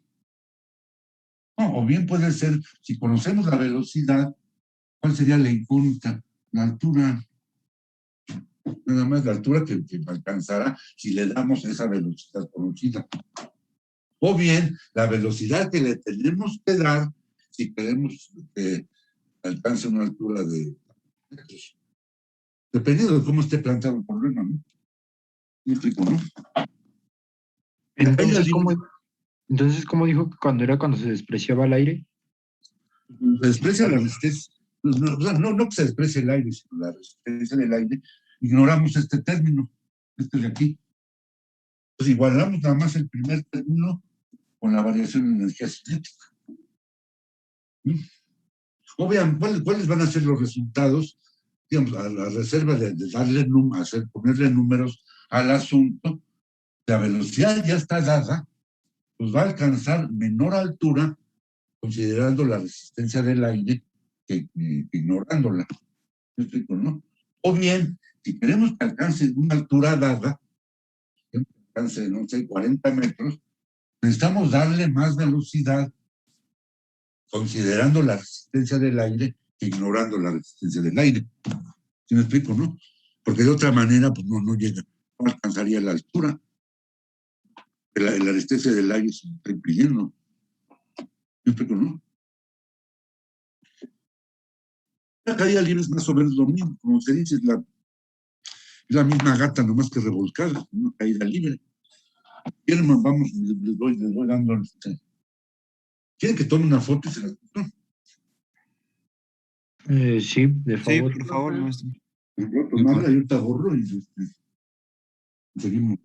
No, o bien puede ser, si conocemos la velocidad, ¿cuál sería la incógnita? La altura. Nada más la altura que alcanzará si le damos esa velocidad conocida. O bien la velocidad que le tenemos que dar si queremos que alcance una altura de metros. Dependiendo de cómo esté planteado el problema, ¿no? ¿Me explico, no? Entonces, ¿cómo dijo que cuando se despreciaba el aire? Se desprecia la resistencia. No que se desprecie el aire, sino la resistencia del aire. Ignoramos este término, este de aquí. Pues igualamos nada más el primer término con la variación de energía cinética. Obviamente, ¿cuáles van a ser los resultados? Digamos, a la reserva de darle ponerle números al asunto, la velocidad ya está dada, pues va a alcanzar menor altura considerando la resistencia del aire que ignorándola. ¿Me explico, no? O bien, si queremos que alcance una altura dada, que alcance, no sé, 40 metros, necesitamos darle más velocidad considerando la resistencia del aire que ignorando la resistencia del aire. ¿Sí me explico, no? Porque de otra manera, pues no llega, no alcanzaría la altura. La resistencia del aire se está impidiendo. ¿Me explico, no? La caída libre es más o menos lo mismo, como se dice, es la misma gata, nomás que revolcada, una caída libre. ¿Quieren, vamos, les voy dando ¿quieren que tome una foto y se la tomo? Sí, de favor. Sí, por favor, maestro. Voy a tomarla y ahorita borro y seguimos.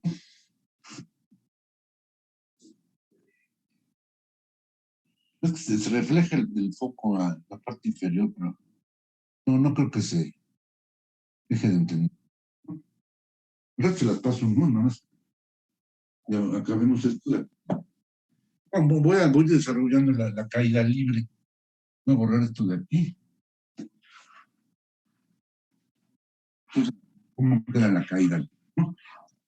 Es que se refleja el foco a la parte inferior, pero no creo que se deje de entender. Pero se las paso nada más. Ya acabemos esto. Voy desarrollando la caída libre. Voy a borrar esto de aquí. Entonces, ¿cómo queda la caída? ¿No?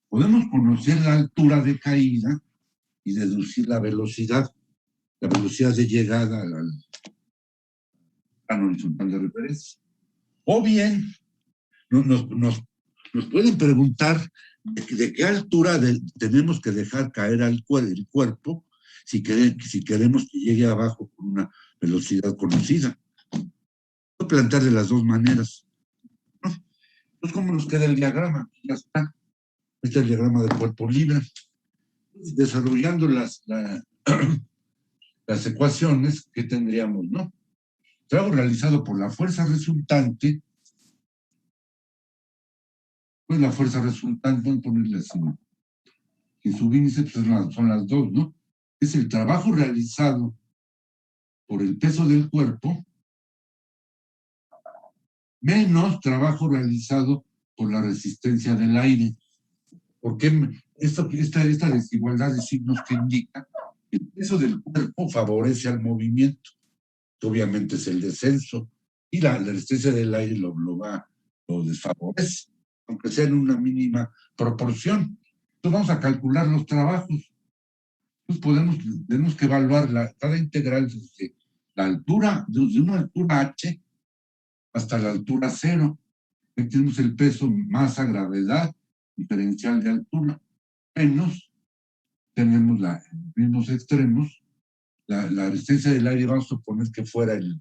Podemos conocer la altura de caída y deducir la velocidad de llegada al plano horizontal de referencia. O bien, nos pueden preguntar de qué altura tenemos que dejar caer el cuerpo si queremos que llegue abajo con una velocidad conocida. Voy a plantear de las dos maneras. ¿No? Entonces, ¿cómo nos queda el diagrama? Ya está. Este es el diagrama del cuerpo libre. Desarrollando las ecuaciones que tendríamos, ¿no? Trabajo realizado por la fuerza resultante. Pues la fuerza resultante, voy a ponerle así, ¿no? Que su índice pues, son las dos, ¿no? Es el trabajo realizado por el peso del cuerpo menos trabajo realizado por la resistencia del aire. Porque esta desigualdad de signos que indica que el peso del cuerpo favorece al movimiento, que obviamente es el descenso, y la resistencia del aire lo desfavorece, aunque sea en una mínima proporción. Entonces vamos a calcular los trabajos. Entonces tenemos que evaluar cada integral desde la altura, desde una altura h hasta la altura 0. Aquí tenemos el peso, masa, gravedad, diferencial de altura, menos, tenemos en los mismos extremos, la resistencia del aire, vamos a suponer que fuera el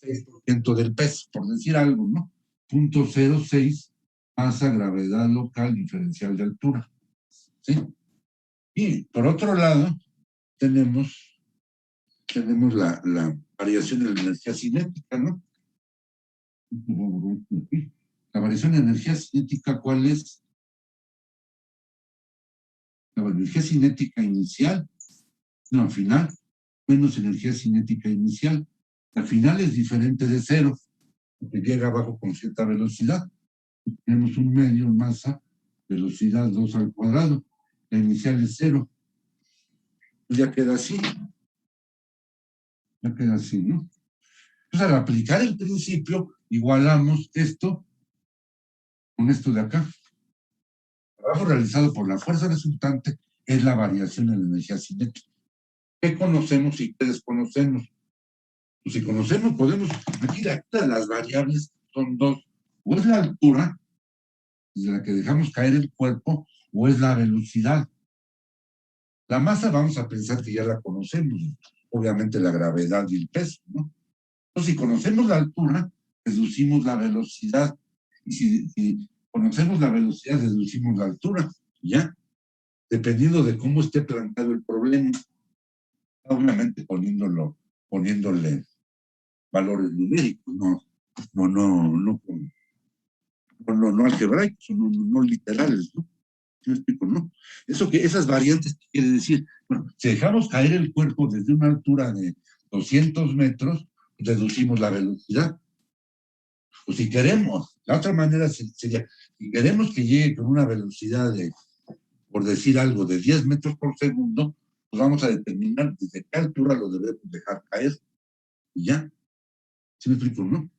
6% del peso, por decir algo, ¿no? 0.06, masa, gravedad local, diferencial de altura. ¿Sí? Y por otro lado, tenemos la variación de la energía cinética, ¿no? La variación de energía cinética, ¿cuál es? La energía cinética inicial, no, final, menos energía cinética inicial. Al final es diferente de 0, porque llega abajo con cierta velocidad. Tenemos un medio, masa, velocidad 2 al cuadrado. La inicial es 0. Pues ya queda así. Ya queda así, ¿no? Entonces, al aplicar el principio, igualamos esto con esto de acá. El trabajo realizado por la fuerza resultante es la variación en la energía cinética. ¿Qué conocemos y qué desconocemos? Pues si conocemos, podemos... Aquí las variables son dos. O es la altura, desde la que dejamos caer el cuerpo, o es la velocidad. La masa vamos a pensar que ya la conocemos. Obviamente la gravedad y el peso, ¿no? Entonces, si conocemos la altura, deducimos la velocidad. Y si conocemos la velocidad, deducimos la altura. ¿Ya? Dependiendo de cómo esté planteado el problema. Obviamente poniéndole valores numéricos, no algebraicos, no literales, ¿no? ¿Sí me explico? No. Esas variantes, ¿qué quiere decir? Bueno, si dejamos caer el cuerpo desde una altura de 200 metros, reducimos la velocidad. O si queremos, la otra manera sería, si queremos que llegue con una velocidad de, por decir algo, de 10 metros por segundo, pues vamos a determinar desde qué altura lo debemos dejar caer. Y ya. ¿Sí me explico, no?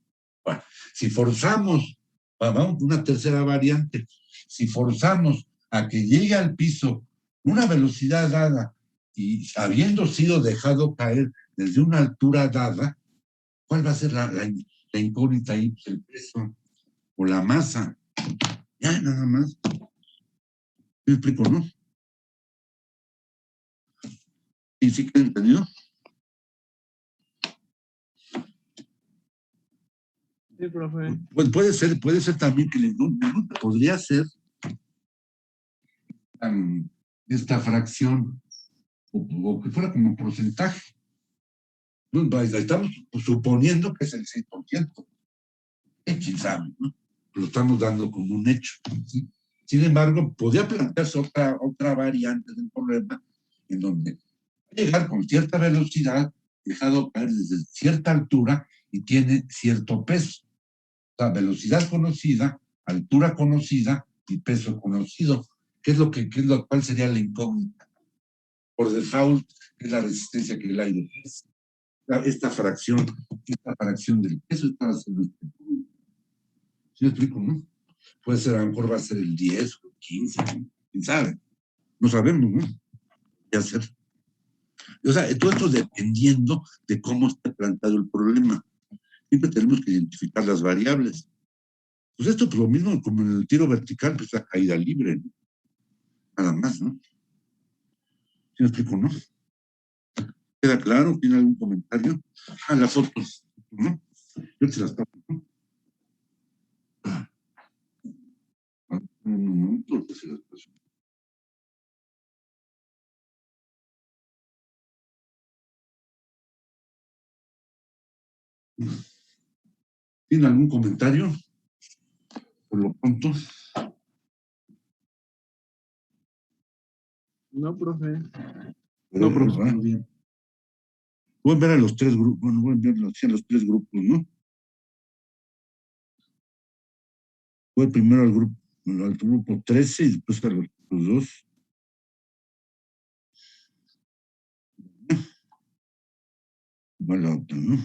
Bueno, si forzamos, vamos, una tercera variante, si forzamos a que llegue al piso una velocidad dada y habiendo sido dejado caer desde una altura dada, ¿cuál va a ser la incógnita ahí? Pues el peso o la masa. Ya, nada más. ¿Me explico, no? ¿Y sí que entendido? Sí, profe. Pues puede ser también que podría ser esta fracción o que fuera como porcentaje. Estamos suponiendo que es el 6%. ¿Quién sabe? ¿No? Lo estamos dando como un hecho. ¿Sí? Sin embargo, podría plantearse otra variante del problema en donde llegar con cierta velocidad, dejado caer desde cierta altura y tiene cierto peso. O sea, velocidad conocida, altura conocida y peso conocido. ¿Cuál sería la incógnita? Por default, es la resistencia que el aire es. Esta fracción del peso está haciendo este. ¿Sí me explico, no? Puede ser, a lo mejor va a ser el 10 o el 15, quién sabe. No sabemos, ¿no? ¿Qué hacer? O sea, todo esto dependiendo de cómo está planteado el problema. Siempre tenemos que identificar las variables. Pues esto, pues lo mismo como en el tiro vertical, pues la caída libre, ¿no? Nada más, ¿no? ¿Sí me explico, no? ¿Queda claro? ¿Tiene algún comentario? La foto, ¿no? Yo te las tapo, ¿no? Un momento, que se las paso. ¿Tiene algún comentario? Por lo pronto. No, profe. No, profe. Bien. Voy a ver a los tres grupos, bueno, voy a ver a los tres grupos, ¿no? Voy primero al grupo 13 y después a los 2. Va la otra, ¿no?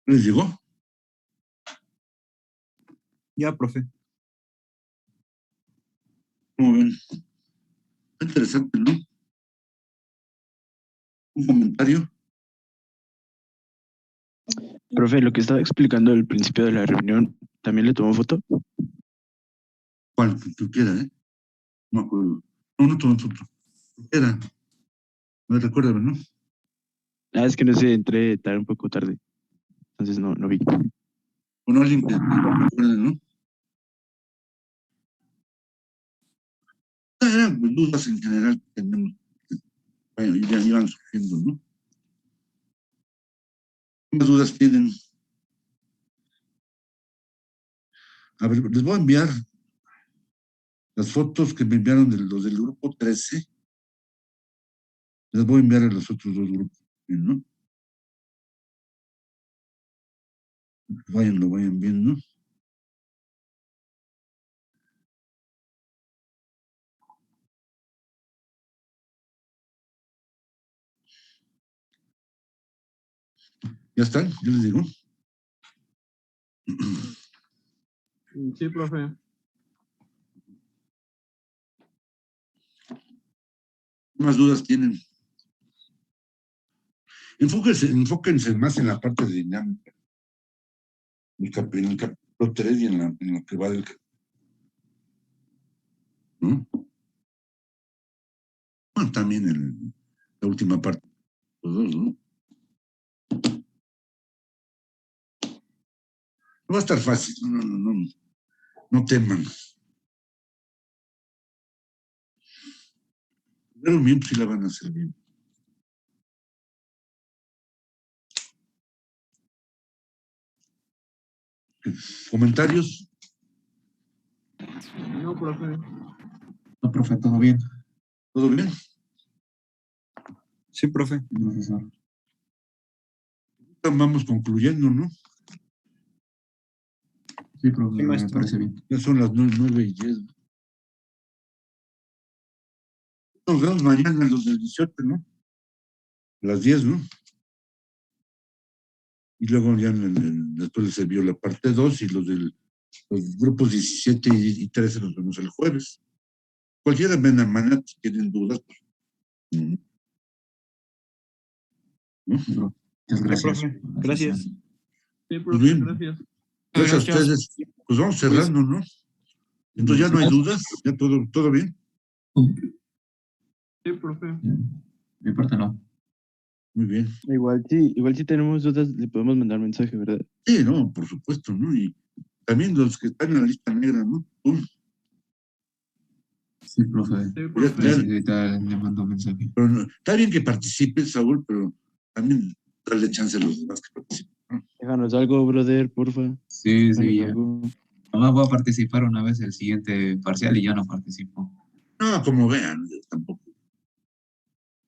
¿Les llegó? Ya, profe. Muy bien. Interesante, ¿no? ¿Un comentario? Profe, lo que estaba explicando al principio de la reunión, ¿también le tomó foto? ¿Cuál? Que tú quieras, ¿eh? No me acuerdo. No tomé foto. ¿Qué era? No recuerdo, ¿no? Ah, es que no sé, entré un poco tarde. Entonces no vi. Bueno, alguien que recuerde, ¿no? Eran dudas en general que tenemos. Bueno, ya iban surgiendo, ¿no? ¿Qué más dudas tienen? A ver, les voy a enviar las fotos que me enviaron de los del grupo 13. Les voy a enviar a los otros dos grupos, ¿no? Lo vayan viendo. ¿Ya están? Yo les digo. Sí, profe. ¿Qué más dudas tienen? Enfóquense más en la parte de dinámica. En el capítulo 3 y en lo que va del ¿no? Bueno, también en la última parte. Los dos, ¿no? No va a estar fácil. No teman. Pero bien, sí la van a hacer bien. ¿Comentarios? No, profe. No, profe, todo bien. ¿Todo bien? Sí, profe. Profesor. Vamos concluyendo, ¿no? Sí, profe, Sí, me maestro. parece bien. Ya son las 9:10. Nos vemos mañana los del 18, ¿no? A las 10, ¿no? Y luego ya después se vio la parte 2 y los grupos 17 y 13 los vemos el jueves. Cualquiera ven a mañana si tienen dudas. Pues, ¿no? Muchas gracias. profe. Gracias. Sí, Pues profe, bien, gracias. gracias a ustedes. Pues vamos cerrando, ¿no? Entonces ya no hay dudas, ya todo bien. Sí, profe. Mi parte no. Muy bien. Igual si tenemos dudas, le podemos mandar mensaje, ¿verdad? Sí, no, por supuesto, ¿no? Y también los que están en la lista negra, ¿no? Sí, profe. Sí, Ya- profe. ya- Ahorita le mando un mensaje. pero está bien que participes, Saúl, pero también darle chance a los demás que participen. ¿No? Déjanos algo, brother, porfa. Sí, Déjanos sí. algo. Nomás voy a participar una vez el siguiente parcial y ya no participo. No, como vean, yo tampoco.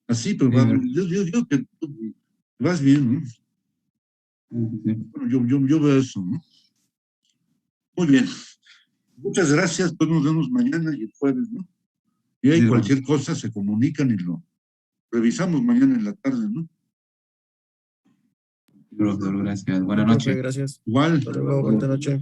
Así, pero Sí, vamos, yo digo que tú vas bien, ¿no? sí. Bueno, yo veo eso, ¿no? Muy bien. Muchas gracias, pues nos vemos mañana y el jueves, ¿no? Y hay Sí, cualquier cosa, se comunican y lo revisamos mañana en la tarde, ¿no? profesor, gracias. Buenas Profe, noches. gracias. Igual. Hasta luego, buena noche.